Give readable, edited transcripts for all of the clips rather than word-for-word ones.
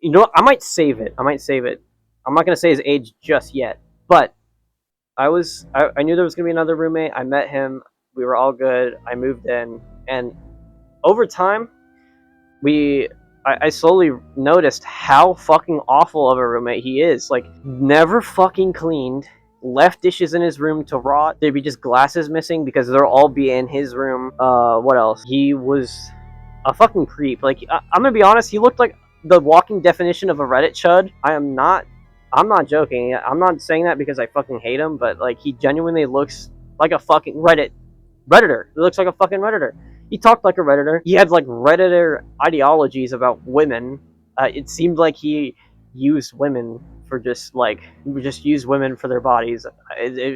You know what? I might save it. I'm not gonna say his age just yet, but I knew there was gonna be another roommate. I met him. We were all good. I moved in, and over time, we I slowly noticed how fucking awful of a roommate he is. Like, never fucking cleaned. Left dishes in his room to rot. There'd be just glasses missing because they'll all be in his room. What else? He was a fucking creep. Like, I'm gonna be honest. He looked like the walking definition of a Reddit chud. I'm not joking. I'm not saying that because I fucking hate him, but like, he genuinely looks like a fucking Redditor. He looks like a fucking Redditor. He talked like a Redditor. He had like Redditor ideologies about women. It seemed like he used women for just use women for their bodies.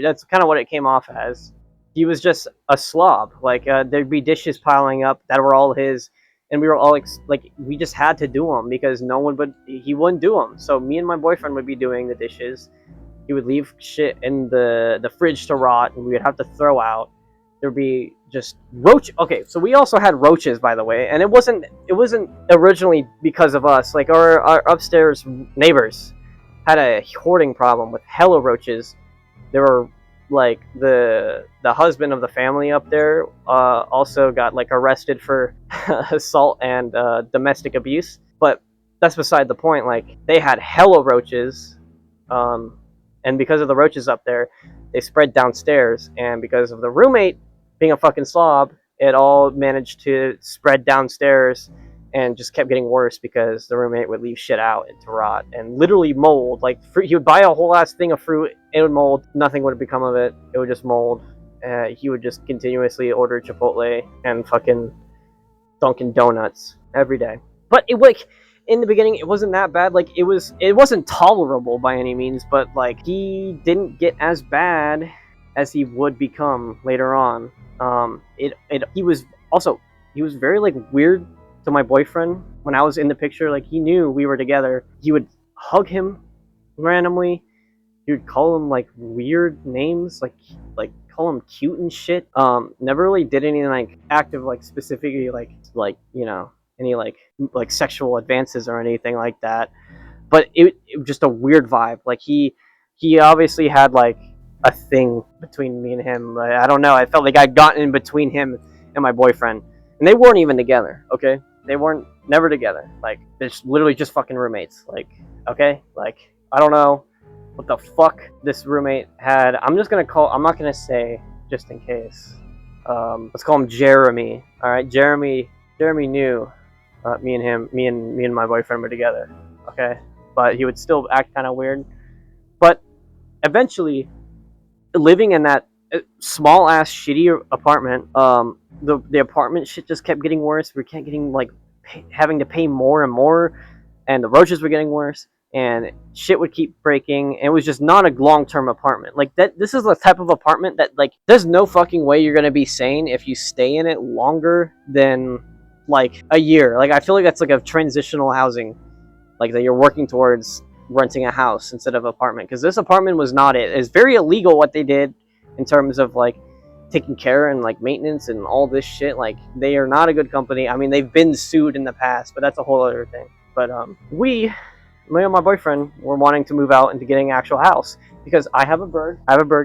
That's kind of what it came off as. He was just a slob. Like, there'd be dishes piling up that were all his, and we were all like, we just had to do them because no one would. He wouldn't do them. So me and my boyfriend would be doing the dishes. He would leave shit in the fridge to rot, and we would have to throw out. There'd be just Okay, so we also had roaches, by the way, and it wasn't originally because of us. Like, our upstairs neighbors had a hoarding problem with hella roaches. There were like the husband of the family up there also got like arrested for assault and domestic abuse, but that's beside the point. Like, they had hella roaches, and because of the roaches up there, they spread downstairs, and because of the roommate being a fucking slob, it all managed to spread downstairs and just kept getting worse because the roommate would leave shit out and to rot and literally mold. Like, fruit, he would buy a whole ass thing of fruit, it would mold, nothing would become of it, it would just mold. He would just continuously order Chipotle and fucking Dunkin' Donuts every day. But it, like, in the beginning, it wasn't that bad. Like, it wasn't tolerable by any means, but like, he didn't get as bad as he would become later on. He was also, he was very like weird to my boyfriend when I was in the picture. Like, he knew we were together. He would hug him randomly. He would call him like weird names, like call him cute and shit. Never really did any like active, like specifically like any like sexual advances or anything like that. But it was just a weird vibe. Like, he obviously had like a thing between me and him. I don't know. I felt like I'd gotten in between him and my boyfriend, and they weren't even together. Okay, they weren't never together. Like, they're just literally just fucking roommates. Like, okay, like, I don't know what the fuck this roommate had. I'm not gonna say, just in case. Let's call him Jeremy. All right, Jeremy knew me and my boyfriend were together. Okay, but he would still act kind of weird. But eventually, living in that small ass shitty apartment, the apartment shit just kept getting worse. We kept getting like having to pay more and more, and the roaches were getting worse, and shit would keep breaking. And it was just not a long term apartment. Like, that. This is the type of apartment that, like, there's no fucking way you're gonna be sane if you stay in it longer than like a year. Like, I feel like that's like a transitional housing, like, that you're working towards renting a house instead of apartment, because this apartment was not it. It's very illegal what they did in terms of like taking care and like maintenance and all this shit. Like, they are not a good company. I mean, they've been sued in the past, but that's a whole other thing. But me and my boyfriend were wanting to move out into getting an actual house because I have a bird,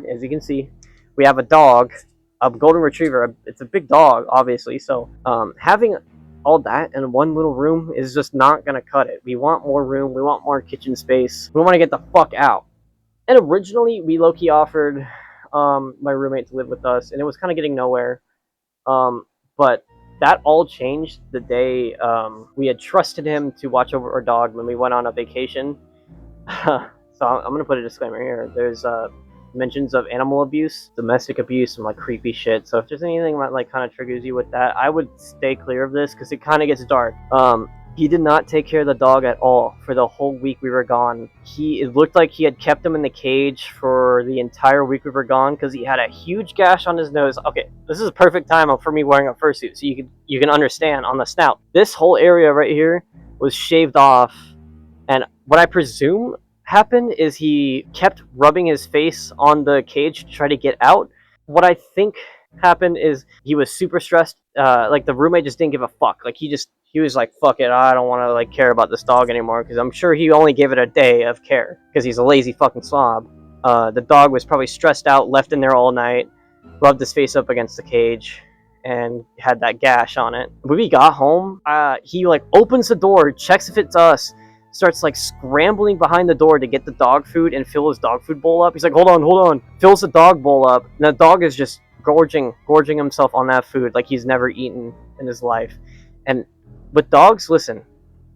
as you can see. We have a dog, a golden retriever. It's a big dog, obviously, so having all that in one little room is just not gonna cut it. We want more room. We want more kitchen space. We want to get the fuck out. And originally, we low-key offered my roommate to live with us, and it was kind of getting nowhere. But that all changed the day we had trusted him to watch over our dog when we went on a vacation. So I'm gonna put a disclaimer here. There's mentions of animal abuse, domestic abuse, and like creepy shit. So if there's anything that like kind of triggers you with that, I would stay clear of this because it kind of gets dark. He did not take care of the dog at all for the whole week we were gone. It looked like he had kept him in the cage for the entire week we were gone because he had a huge gash on his nose. Okay, this is a perfect time for me wearing a fursuit so you can understand on the snout. This whole area right here was shaved off, and what I presume happened is he kept rubbing his face on the cage to try to get out. What I think happened is he was super stressed. Like, the roommate just didn't give a fuck. Like, he he was like, fuck it, I don't want to like care about this dog anymore, because I'm sure he only gave it a day of care because he's a lazy fucking slob. The dog was probably stressed out, left in there all night, rubbed his face up against the cage, and had that gash on it. When we got home, he like opens the door, checks if it's us, starts like scrambling behind the door to get the dog food and fill his dog food bowl up. He's like, hold on, fills the dog bowl up, and the dog is just gorging himself on that food like he's never eaten in his life. And with dogs, listen,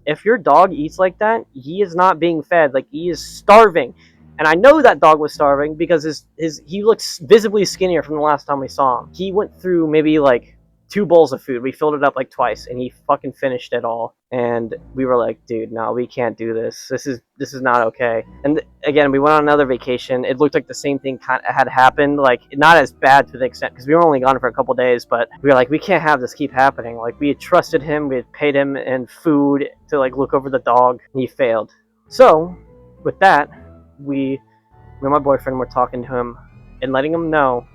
if your dog eats like that, he is not being fed. Like, he is starving. And I know that dog was starving because he looks visibly skinnier from the last time we saw him. He went through maybe like 2 bowls of food. We filled it up like twice, and he fucking finished it all. And we were like, dude, no, we can't do this. This is not okay. And again, we went on another vacation. It looked like the same thing kind of had happened, like not as bad to the extent, because we were only gone for a couple days, but we were like, we can't have this keep happening. Like, we had trusted him, we had paid him in food to like look over the dog, and he failed. So with that, me and my boyfriend were talking to him and letting him know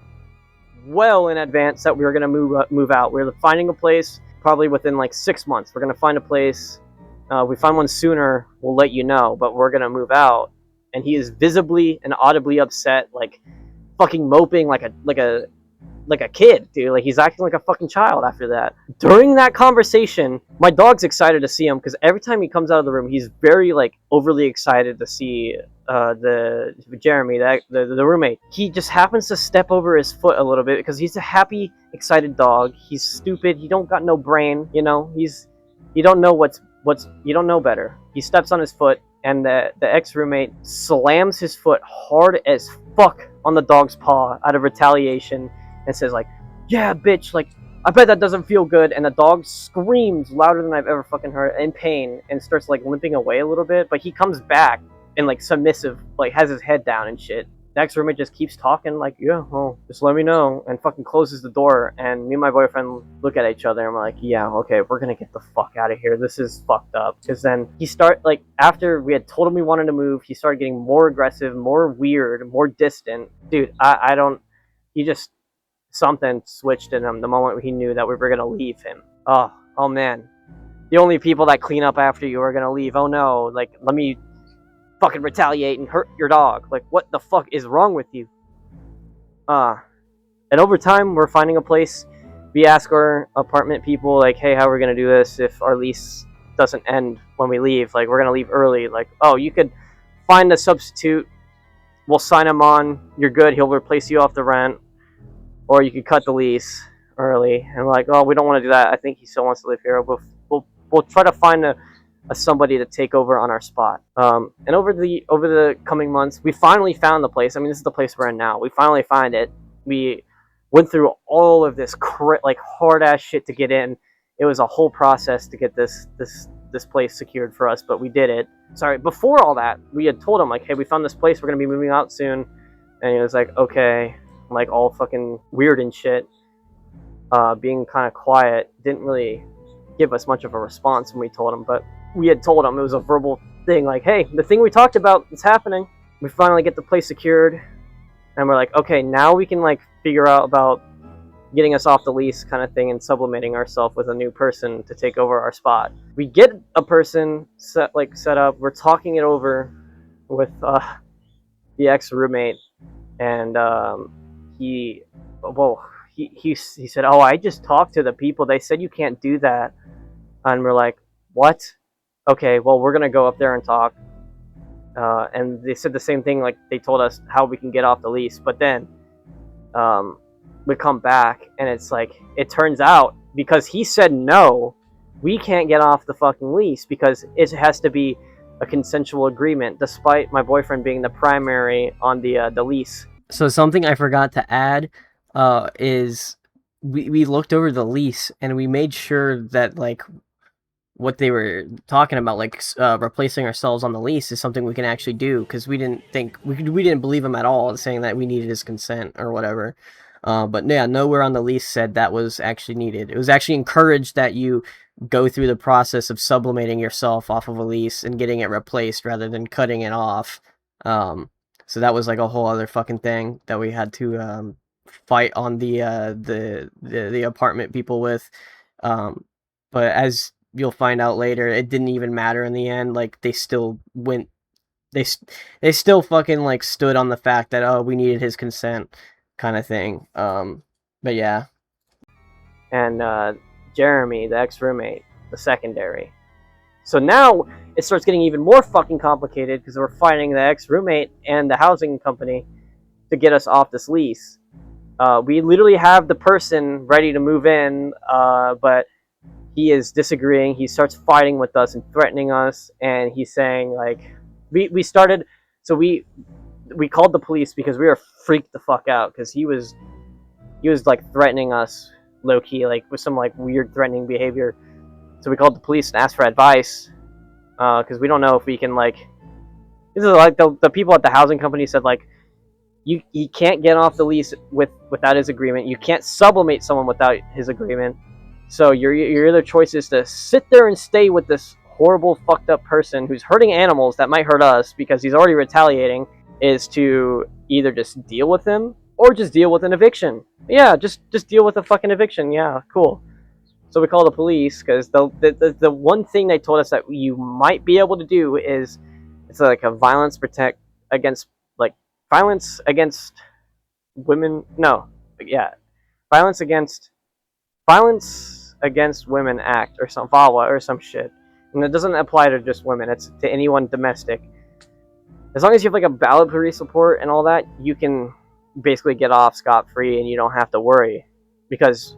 well in advance that we were going to move out. We were finding a place probably within like 6 months. We're going to find a place. We find one sooner, we'll let you know, but we're going to move out. And he is visibly and audibly upset, like fucking moping like a kid, dude. Like, he's acting like a fucking child after that. During that conversation, my dog's excited to see him because every time he comes out of the room, he's very like overly excited to see the Jeremy, the roommate. He just happens to step over his foot a little bit because he's a happy, excited dog. He's stupid. He don't got no brain, you know. You don't know you don't know better. He steps on his foot, and the ex-roommate slams his foot hard as fuck on the dog's paw out of retaliation and says like, yeah, bitch, like, I bet that doesn't feel good. And the dog screams louder than I've ever fucking heard in pain and starts like limping away a little bit, but he comes back and like submissive, like has his head down and shit. The ex-roommate just keeps talking like, yeah, well, just let me know, and fucking closes the door. And me and my boyfriend look at each other and we're like, yeah, okay, we're gonna get the fuck out of here. This is fucked up. Because then like, after we had told him we wanted to move, he started getting more aggressive, more weird, more distant. Dude, he just, something switched in him the moment he knew that we were gonna leave him. Oh man. The only people that clean up after you are gonna leave. Oh no, like, let me fucking retaliate and hurt your dog. Like, what the fuck is wrong with you? And over time, we're finding a place. We ask our apartment people, like, hey, how are we gonna do this if our lease doesn't end when we leave? Like, we're gonna leave early. Like, oh, you could find a substitute. We'll sign him on. You're good. He'll replace you off the rent. Or you could cut the lease early. And we're like, oh, we don't want to do that. I think he still wants to live here. We'll try to find a somebody to take over on our spot. And over the coming months, we finally found the place. I mean, this is the place we're in now. We finally find it. We went through all of this like hard ass shit to get in. It was a whole process to get this place secured for us, but we did it. Sorry, before all that, we had told him like, hey, we found this place. We're gonna be moving out soon. And he was like, okay. Like, all fucking weird and shit, being kind of quiet, didn't really give us much of a response when we told him, but we had told him, it was a verbal thing, like, hey, the thing we talked about is happening. We finally get the place secured, and we're like, okay, now we can like figure out about getting us off the lease kind of thing and sublimating ourselves with a new person to take over our spot. We get a person set up, we're talking it over with the ex-roommate, and he said, oh, I just talked to the people. They said you can't do that. And we're like, what? Okay, well, we're going to go up there and talk. And they said the same thing. Like, they told us how we can get off the lease. But then we come back, and it's like, it turns out, because he said no, we can't get off the fucking lease because it has to be a consensual agreement, despite my boyfriend being the primary on the lease. So something I forgot to add is we looked over the lease and we made sure that like what they were talking about, like replacing ourselves on the lease, is something we can actually do, because we didn't believe him at all, saying that we needed his consent or whatever. But yeah, nowhere on the lease said that was actually needed. It was actually encouraged that you go through the process of sublimating yourself off of a lease and getting it replaced rather than cutting it off. So that was like a whole other fucking thing that we had to fight on the apartment people with. But as you'll find out later it didn't even matter in the end. Like they still went, they they still fucking like stood on the fact that oh we needed his consent, kind of thing. But yeah, And Jeremy, the ex roommate, the secondary. So now it starts getting even more fucking complicated because we're fighting the ex roommate and the housing company to get us off this lease. We literally have the person ready to move in, but he is disagreeing. He starts fighting with us and threatening us, and he's saying like, we started. So we called the police because we were freaked the fuck out because he was like threatening us low key, like with some like weird threatening behavior. So we called the police and asked for advice because we don't know if we can like. This is like the people at the housing company said like you can't get off the lease without his agreement. You can't sublimate someone without his agreement. So your other choice is to sit there and stay with this horrible fucked up person who's hurting animals that might hurt us because he's already retaliating. Is to either just deal with him or just deal with an eviction. Yeah, just deal with a fucking eviction. Yeah, cool. So we call the police because the one thing they told us that you might be able to do is it's like a violence protect against like violence against women. No, yeah, violence against violence against women act or some VAWA or some shit. And it doesn't apply to just women. It's to anyone domestic. As long as you have like a valid police report and all that, you can basically get off scot free and you don't have to worry because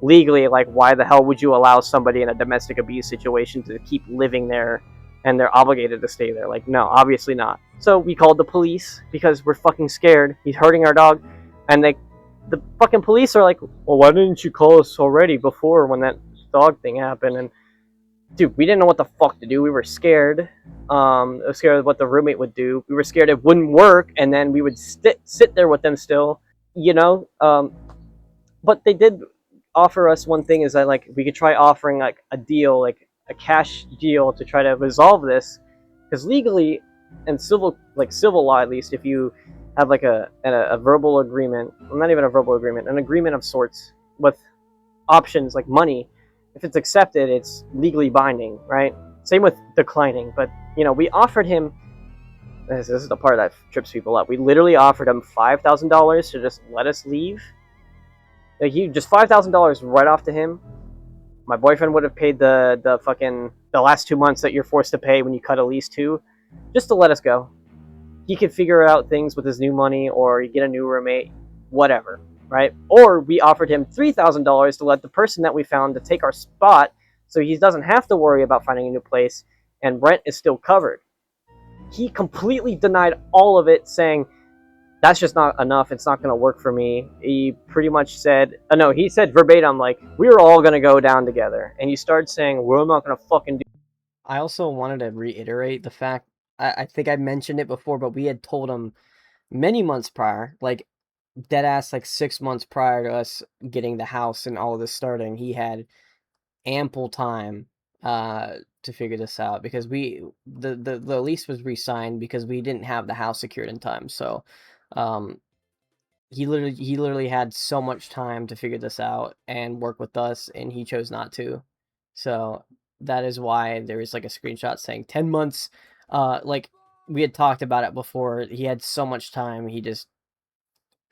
legally, like, why the hell would you allow somebody in a domestic abuse situation to keep living there and they're obligated to stay there? Like, no, obviously not. So we called the police because we're fucking scared. He's hurting our dog. And the fucking police are like, well, why didn't you call us already before when that dog thing happened? And dude, we didn't know what the fuck to do. We were scared. I was scared of what the roommate would do. We were scared it wouldn't work, and then we would sit there with them still, you know. But they did offer us one thing is that like we could try offering like a deal, like a cash deal to try to resolve this, because legally and civil law at least, if you have like a verbal agreement, well, not even a verbal agreement, an agreement of sorts with options like money, if it's accepted, it's legally binding, right? Same with declining, but you know, we offered him. This is the part that trips people up. We literally offered him $5,000 to just let us leave. Like you just $5,000 right off to him. My boyfriend would have paid the fucking the last 2 months that you're forced to pay when you cut a lease too, just to let us go. He could figure out things with his new money, or you get a new roommate, whatever, right? Or we offered him $3,000 to let the person that we found to take our spot, so he doesn't have to worry about finding a new place, and rent is still covered. He completely denied all of it, saying that's just not enough. It's not going to work for me. He pretty much said, no, he said verbatim, like, we were all going to go down together. And you start saying, well, I'm not going to fucking do. I also wanted to reiterate the fact. I think I mentioned it before, but we had told him many months prior, like dead ass, like 6 months prior to us getting the house and all of this starting. He had ample time to figure this out because the lease was re-signed because we didn't have the house secured in time. So um he literally had so much time to figure this out and work with us, and he chose not to. So that is why there is like a screenshot saying 10 months. Like we had talked about it before. He had so much time, he just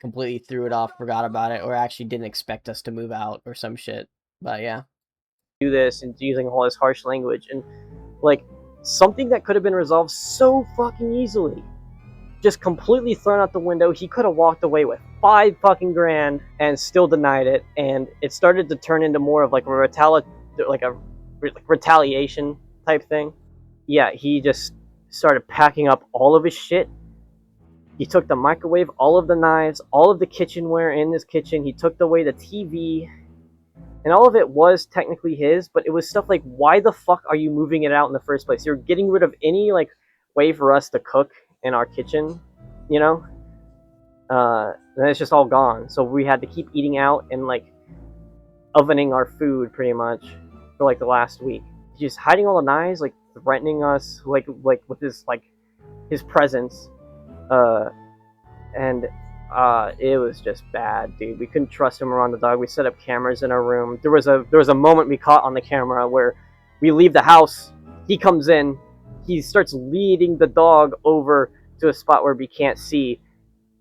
completely threw it off, forgot about it, or actually didn't expect us to move out or some shit. But yeah. Do this and using all this harsh language. And, like, something that could have been resolved so fucking easily just completely thrown out the window. He could have walked away with 5 fucking grand and still denied it. And it started to turn into more of like a retaliation type thing. Yeah, he just started packing up all of his shit. He took the microwave, all of the knives, all of the kitchenware in his kitchen. He took away the TV, and all of it was technically his, but it was stuff like, why the fuck are you moving it out in the first place? You're getting rid of any like way for us to cook in our kitchen, you know. And it's just all gone. So we had to keep eating out and like ovening our food pretty much for like the last week. Just hiding all the knives, like threatening us, like with his presence, uh, and it was just bad, dude. We couldn't trust him around the dog. We set up cameras in our room. There was a moment we caught on the camera where We leave the house. He comes in. He starts leading the dog over to a spot where we can't see.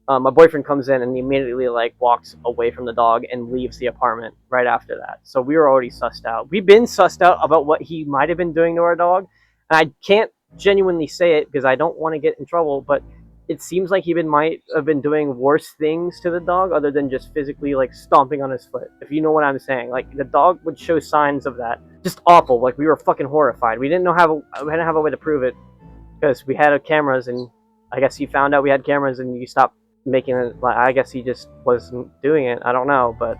My boyfriend comes in and he immediately like walks away from the dog and leaves the apartment right after that. So we were already sussed out. We've been sussed out about what he might have been doing to our dog, and I can't genuinely say it because I don't want to get in trouble. But it seems like might have been doing worse things to the dog other than just physically like stomping on his foot. If you know what I'm saying, like the dog would show signs of that. Just awful. Like we were fucking horrified. We didn't have a way to prove it because we had cameras, and I guess he found out we had cameras and you stopped making it. Like, I guess he just wasn't doing it. I don't know, but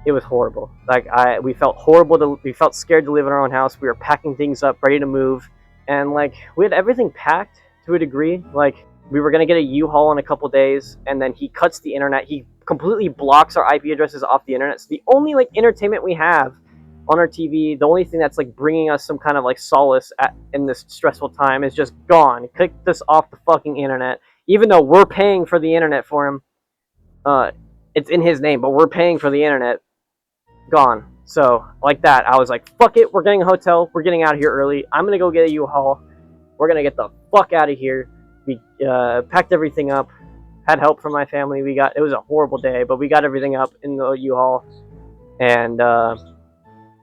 it was horrible. Like we felt horrible. We felt scared to live in our own house. We were packing things up, ready to move, and like we had everything packed to a degree. Like we were gonna get a U-Haul in a couple days, and then he cuts the internet. He completely blocks our IP addresses off the internet. So the only like entertainment we have on our TV, the only thing that's like bringing us some kind of like solace in this stressful time is just gone. Click this off the fucking internet, even though we're paying for the internet for him. It's in his name, but we're paying for the internet. Gone. So like that, I was like, fuck it. We're getting a hotel. We're getting out of here early. I'm gonna go get a U-Haul. We're gonna get the fuck out of here. We packed everything up. Had help from my family. It was a horrible day, but we got everything up in the U-Haul, and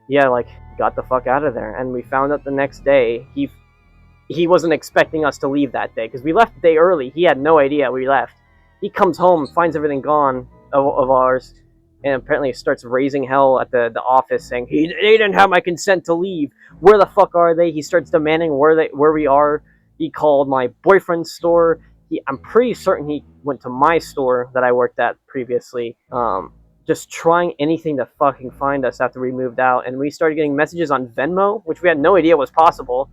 yeah, like got the fuck out of there. And we found out the next day he wasn't expecting us to leave that day because we left the day early. He had no idea we left. He comes home, finds everything gone of ours, and apparently starts raising hell at the office, saying they didn't have my consent to leave. Where the fuck are they? He starts demanding where we are. He called my boyfriend's store. I'm pretty certain he went to my store that I worked at previously. Just trying anything to fucking find us after we moved out, and we started getting messages on Venmo, which we had no idea was possible,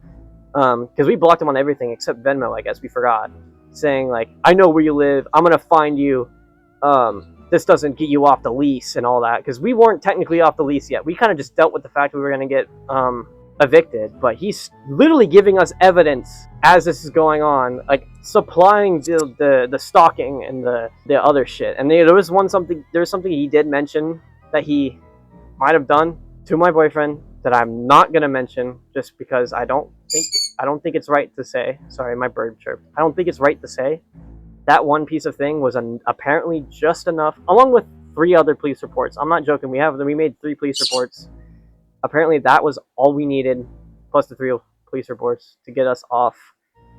because we blocked him on everything except Venmo. I guess we forgot, saying like, "I know where you live. I'm gonna find you. This doesn't get you off the lease and all that," because we weren't technically off the lease yet. We kind of just dealt with the fact we were gonna get evicted, but he's literally giving us evidence as this is going on, like supplying the stalking and the other shit. And there was something he did mention that he might have done to my boyfriend that I'm not gonna mention just because I don't think it's right to say. Sorry, my bird chirped. I don't think it's right to say. That one piece of thing was apparently just enough, along with 3 other police reports. I'm not joking. We made 3 police reports. Apparently that was all we needed, plus the 3 police reports, to get us off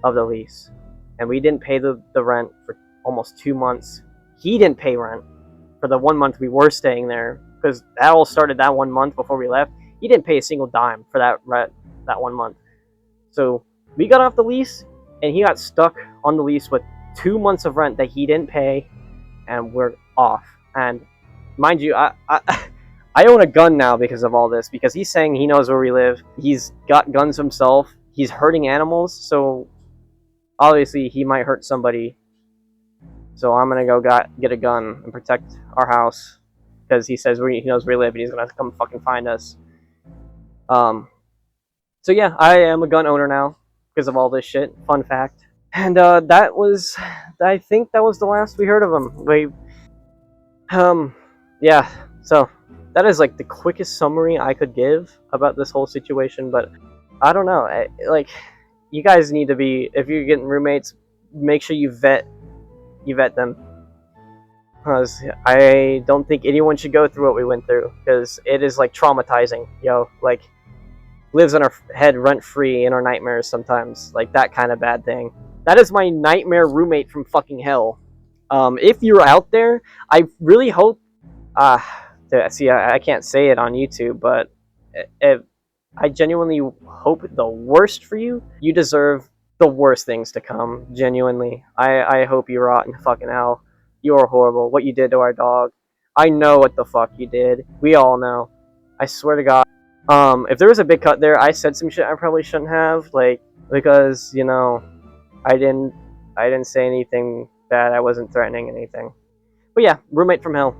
of the lease. And we didn't pay the rent for almost 2 months. He didn't pay rent for the 1 month we were staying there, because that all started that 1 month before we left. He didn't pay a single dime for that 1 month. So we got off the lease, and he got stuck on the lease with 2 months of rent that he didn't pay, and we're off. And mind you, I own a gun now because of all this, because he's saying he knows where we live. He's got guns himself. He's hurting animals, so obviously he might hurt somebody. So I'm gonna go get a gun and protect our house because he says he knows where we live and he's gonna come fucking find us. So yeah, I am a gun owner now because of all this shit. Fun fact. And I think that was the last we heard of him. Yeah. So that is like the quickest summary I could give about this whole situation. But I don't know. Like, you guys need to be, if you're getting roommates, make sure you vet them, because I don't think anyone should go through what we went through, because it is like traumatizing. Like, lives in our head rent free in our nightmares sometimes, like that kind of bad thing. That is my nightmare roommate from fucking hell. If you're out there, I really hope. See, I can't say it on YouTube, but I genuinely hope the worst for you. You deserve the worst things to come. Genuinely, I hope you rot in fucking hell. You're horrible. What you did to our dog. I know what the fuck you did. We all know. I swear to God. If there was a big cut there, I said some shit I probably shouldn't have, like, because I didn't say anything bad. I wasn't threatening anything. But yeah, roommate from hell.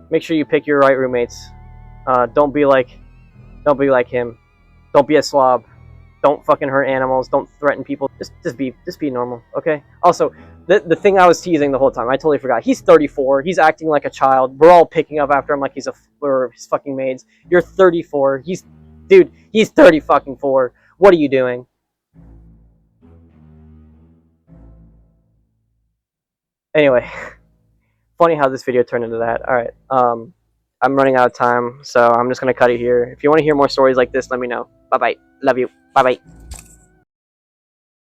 Make sure you pick your right roommates. Don't be like him. Don't be a slob. Don't fucking hurt animals. Don't threaten people. Just be normal, okay? Also, the thing I was teasing the whole time, I totally forgot. He's 34. He's acting like a child. We're all picking up after him like we're his fucking maids. You're 34. He's Dude, he's 30 fucking 4. What are you doing? Anyway, funny how this video turned into that. All right. I'm running out of time, so I'm just gonna cut it here. If you want to hear more stories like this, let me know. Bye bye. Love you. Bye bye.